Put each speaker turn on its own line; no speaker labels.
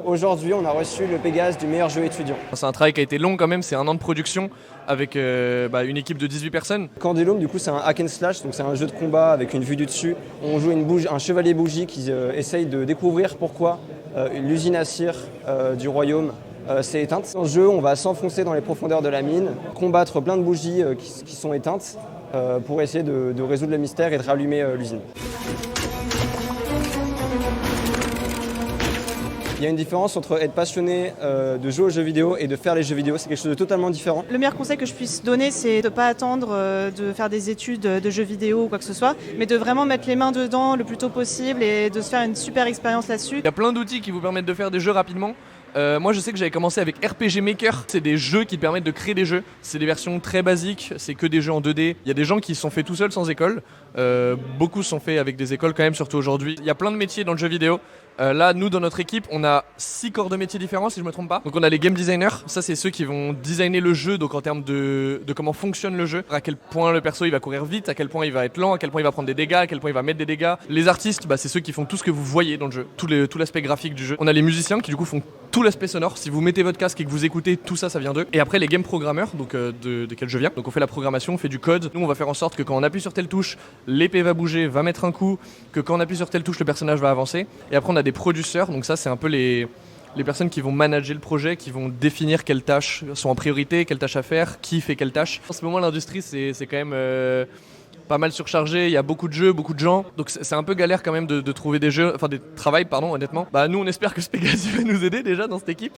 Aujourd'hui, on a reçu le Pégase du meilleur jeu étudiant.
C'est un travail qui a été long quand même, c'est 1 an de production avec une équipe de 18 personnes.
Candylome, du coup, c'est un hack and slash, donc c'est un jeu de combat avec une vue du dessus. On joue un chevalier bougie qui essaye de découvrir pourquoi l'usine à cire du royaume s'est éteinte. Dans ce jeu, on va s'enfoncer dans les profondeurs de la mine, combattre plein de bougies qui sont éteintes pour essayer de résoudre le mystère et de rallumer l'usine. Il y a une différence entre être passionné de jouer aux jeux vidéo et de faire les jeux vidéo, c'est quelque chose de totalement différent.
Le meilleur conseil que je puisse donner, c'est de ne pas attendre de faire des études de jeux vidéo ou quoi que ce soit, mais de vraiment mettre les mains dedans le plus tôt possible et de se faire une super expérience là-dessus.
Il y a plein d'outils qui vous permettent de faire des jeux rapidement. Moi je sais que j'avais commencé avec RPG Maker, c'est des jeux qui permettent de créer des jeux, c'est des versions très basiques, c'est que des jeux en 2D. Il y a des gens qui se sont faits tout seuls sans école, beaucoup se sont faits avec des écoles quand même, surtout aujourd'hui. Il y a plein de métiers dans le jeu vidéo. Là, nous, dans notre équipe, on a 6 corps de métiers différents, si je me trompe pas. Donc on a les game designers, ça c'est ceux qui vont designer le jeu, donc en termes de comment fonctionne le jeu, à quel point le perso il va courir vite, à quel point il va être lent, à quel point il va prendre des dégâts, à quel point il va mettre des dégâts. Les artistes, c'est ceux qui font tout ce que vous voyez dans le jeu, tout l'aspect graphique du jeu. On a les musiciens qui du coup font tout l'aspect sonore. Si vous mettez votre casque et que vous écoutez, tout ça, ça vient d'eux. Et après les game programmeurs, donc de quel je viens. Donc on fait la programmation, on fait du code. Nous on va faire en sorte que quand on appuie sur telle touche, l'épée va bouger, va mettre un coup, que quand on appuie sur telle touche, le personnage va avancer. Et après on a des producers, donc ça c'est un peu les personnes qui vont manager le projet, qui vont définir quelles tâches sont en priorité, quelles tâches à faire, qui fait quelle tâche. En ce moment l'industrie c'est quand même pas mal surchargé, il y a beaucoup de jeux, beaucoup de gens, donc c'est un peu galère quand même de trouver des jeux, enfin des travails honnêtement. Nous on espère que ce Pégase va nous aider déjà dans cette équipe.